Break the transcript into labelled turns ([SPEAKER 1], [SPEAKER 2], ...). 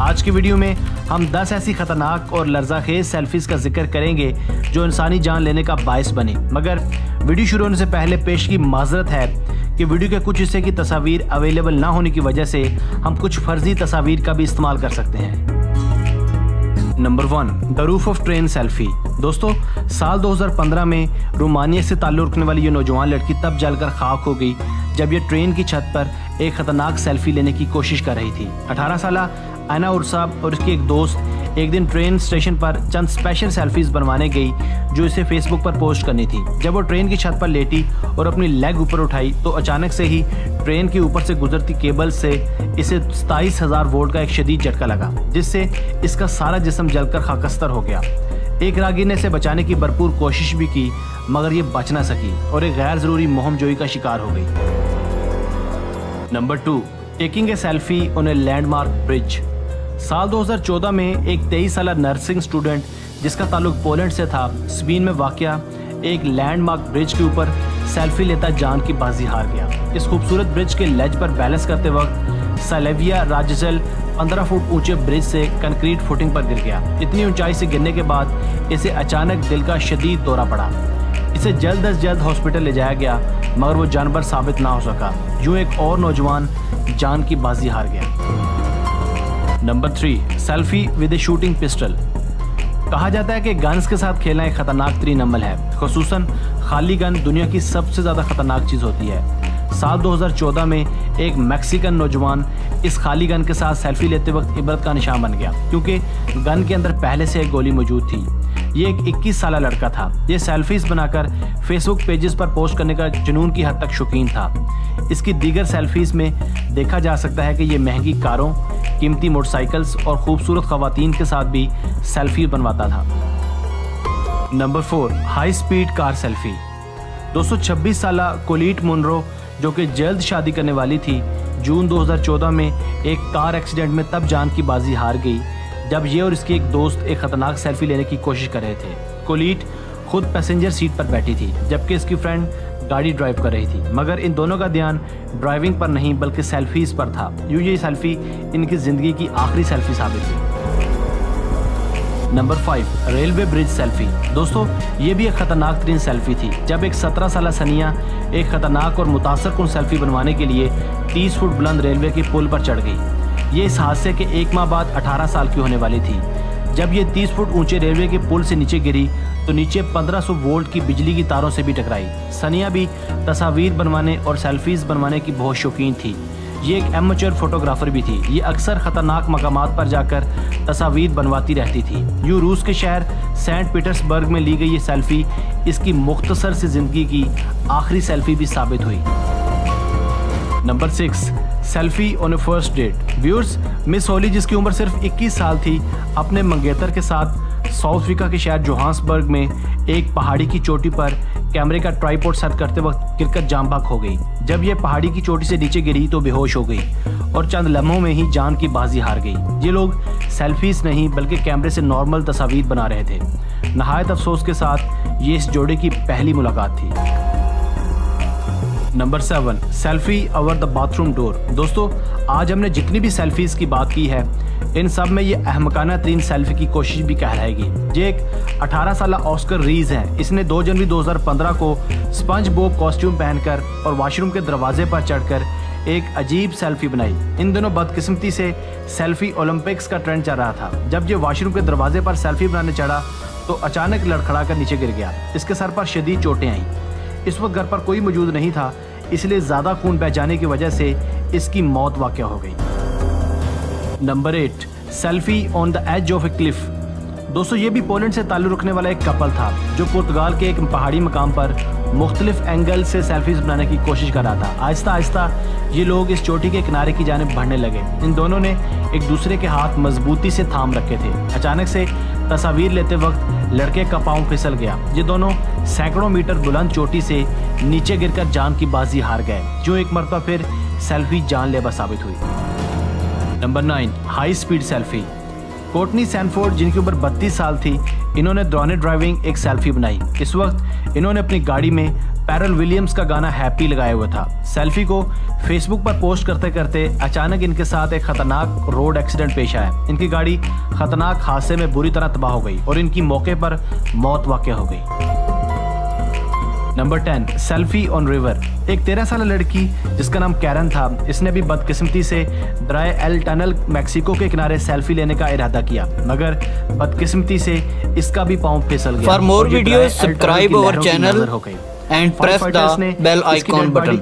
[SPEAKER 1] आज की वीडियो में हम 10 ऐसी खतरनाक और लर्ज़ाखेज सेल्फीज का जिक्र करेंगे जो इंसानी जान लेने का बायस बने। मगर वीडियो शुरू होने से पहले पेश की माजरत है कि वीडियो के कुछ हिस्से की तस्वीर अवेलेबल ना होने की वजह से हम कुछ फर्जी तस्वीर का भी इस्तेमाल कर सकते हैं। Number 1, the roof of train selfie. दोस्तों, साल 2015 में रोमानिया से ताल्लुक़ रखने वाली ये नौजवान लड़की तब जलकर खाक हो गई जब ये ट्रेन की छत पर एक खतरनाक सेल्फी लेने की कोशिश कर रही थी। 18 साल आना उर्साब और उसकी एक दोस्त एक दिन ट्रेन स्टेशन पर चंद स्पेशल सेल्फीज बनवाने गई जो इसे फेसबुक पर पोस्ट करनी थी। जब वो ट्रेन की छत पर लेटी और अपनी लेग ऊपर उठाई तो अचानक से ही ट्रेन के ऊपर से गुजरती केबल से इसे 27,000 वोल्ट का एक शदीद झटका लगा, जिससे इसका सारा जिस्म जलकर खाकस्तर हो गया। एक राहगीर ने इसे बचाने की भरपूर कोशिश भी की मगर ये बच ना सकी और एक गैर जरूरी मुहिमजोई का शिकार हो गई। Number 2, taking a selfie on a landmark bridge. साल 2014 में एक 23 साल नर्सिंग स्टूडेंट जिसका ताल्लुक पोलैंड से था, स्पेन में वाक़या एक लैंडमार्क ब्रिज के ऊपर सेल्फी लेता जान की बाजी हार गया। इस खूबसूरत ब्रिज के लेज पर बैलेंस करते वक्त सालेविया राजजल 15 फुट ऊंचे ब्रिज से कंक्रीट फुटिंग पर गिर गया। इतनी ऊंचाई से गिरने के बाद इसे अचानक दिल का शदीद दौरा पड़ा। इसे जल्द अज जल्द हॉस्पिटल ले जाया गया मगर वो जानवर साबित ना हो सका। यूं एक और नौजवान जान की बाजी हार गया। Number 3, selfie with A shooting pistol. कहा जाता है कि गन्स के साथ खेलना एक खतरनाक तरीन अमल है, खुसूसन खाली गन दुनिया की सबसे ज़्यादा खतरनाक चीज़ होती है। साल 2014 में एक मैक्सिकन नौजवान इस खाली गन के साथ सेल्फी लेते वक्त इबरत का निशान बन गया क्योंकि गन के अंदर पहले से एक गोली मौजूद थी। ये एक 21 साल लड़का था। ये सेल्फीज बनाकर फेसबुक पेजेस पर पोस्ट करने का जुनून की हद तक शौकीन था। इसकी दीगर सेल्फीज में देखा जा सकता है कि ये महंगी कारों, कीमती मोटरसाइकिल्स और खूबसूरत खवातीन के साथ भी सेल्फी बनवाता था। Number 4, high speed car selfie. 226 साल कोलीट मुनरो जो कि जल्द शादी करने वाली थी, जून 2014 में एक कार एक्सीडेंट में तब जान की बाजी हार गई जब ये और इसकी एक दोस्त एक खतरनाक सेल्फी लेने की कोशिश कर रहे थे। कोलीट खुद पैसेंजर सीट पर बैठी थी जबकि इसकी फ्रेंड गाड़ी ड्राइव कर रही थी, मगर इन दोनों का ध्यान ड्राइविंग पर नहीं बल्कि सेल्फीज पर था। यूं ये सेल्फी इनकी जिंदगी की आखिरी सेल्फी साबित हुई। Number 5, railway bridge selfie. दोस्तों, ये भी एक खतरनाक तरीन सेल्फी थी जब एक 17 साल सनिया एक खतरनाक और मुतासरकुन सेल्फी बनवाने के लिए 30 फुट बुलंद रेलवे के पुल पर चढ़ गई। ये इस हादसे के 1 माह बाद 18 साल की होने वाली थी। जब ये 30 फुट ऊंचे रेलवे के पुल से नीचे गिरी तो नीचे 1500 वोल्ट की बिजली की तारों से भी टकराई। सनिया भी तस्वीर बनवाने और सेल्फीज बनवाने की बहुत शौकीन थी। ये एक एमेच्योर फोटोग्राफर भी थी। ये अक्सर खतरनाक मकामात पर जाकर तस्वीर बनवाती रहती थी। यूं रूस के शहर सेंट पीटर्सबर्ग में ली गई ये सेल्फी इसकी मुख्तसर सी जिंदगी की आखिरी सेल्फी भी साबित हुई। Number 6, selfie on a first date. Viewers, miss Holly जिसकी उम्र सिर्फ 21 साल थी, अपने मंगेतर के साथ साउथ अफ्रीका के शहर जोहान्सबर्ग में एक पहाड़ी की चोटी पर कैमरे का ट्राइपॉड सेट करते वक्त गिरकर जान बाक हो गई। जब ये पहाड़ी की चोटी से नीचे गिरी तो बेहोश हो गई और चंद लम्हों में ही जान की बाजी हार गई। ये लोग सेल्फीज नहीं बल्कि कैमरे से नॉर्मल तस्वीर बना रहे थे। नहायत अफसोस के साथ ये इस जोड़े की पहली मुलाकात थी। Number 7, selfie over the bathroom door. दोस्तों, आज हमने जितनी भी सेल्फीज की बात की है इन सब में ये अहमकाना तरीन सेल्फी की कोशिश भी कहलाएगी। ये एक 18 साल ऑस्कर रीज है। इसने 2 जनवरी 2015 को स्पंज बॉब कॉस्ट्यूम पहनकर और वॉशरूम के दरवाजे पर चढ़कर एक अजीब सेल्फी बनाई। इन दोनों बदकिस्मती से सेल्फी ओलंपिक्स का ट्रेंड चल रहा था। जब ये वॉशरूम के दरवाजे पर सेल्फी बनाने चढ़ा तो अचानक लड़खड़ा कर नीचे गिर गया। इसके सर पर शदीद चोटें आईं। इस वक्त घर पर कोई मौजूद नहीं था, इसलिए ज़्यादा खून बह जाने की वजह से इसकी मौत वाक़या हो गई। Number 8, selfie on the edge of a cliff. दोस्तों, ये भी पोलैंड से ताल्लुक़ रखने वाला एक कपल था जो पुर्तगाल के एक पहाड़ी मकाम पर मुख्तलिफ एंगल से सेल्फीज बनाने की कोशिश कर रहा था। आहिस्ता आहिस्ता ये लोग इस चोटी के किनारे की जानिब बढ़ने लगे। इन दोनों ने एक दूसरे के हाथ मजबूती से थाम रखे थे। अचानक से तस्वीर लेते वक्त लड़के का पाँव फिसल गया। ये दोनों सैकड़ों मीटर बुलंद चोटी से नीचे गिरकर जान की बाजी हार गए। जो एक मरतबा फिर सेल्फी जानलेवा साबित हुई। Number 9, high speed selfie. Courtney Sanford जिनकी उम्र 32 साल थी, इन्होंने दौरान ड्राइविंग एक सेल्फी बनाई। इस वक्त इन्होंने अपनी गाड़ी में पैरल विलियम्स का गाना हैप्पी लगाया हुआ था। सेल्फी को फेसबुक पर पोस्ट करते करते अचानक इनके साथ एक खतरनाक रोड एक्सीडेंट पेश आया। इनकी गाड़ी खतरनाक हादसे में बुरी तरह तबाह हो गई और इनकी मौके पर मौत वाक़या हो गई। Number 10, selfie on river. एक 13 साल लड़की जिसका नाम कैरन था, इसने भी बदकिस्मती से दराए एल टनल मैक्सिको के किनारे सेल्फी लेने का इरादा किया, मगर बदकिस्मती से इसका भी पांव फिसल गया।
[SPEAKER 2] For more videos subscribe our channel and press the bell icon button.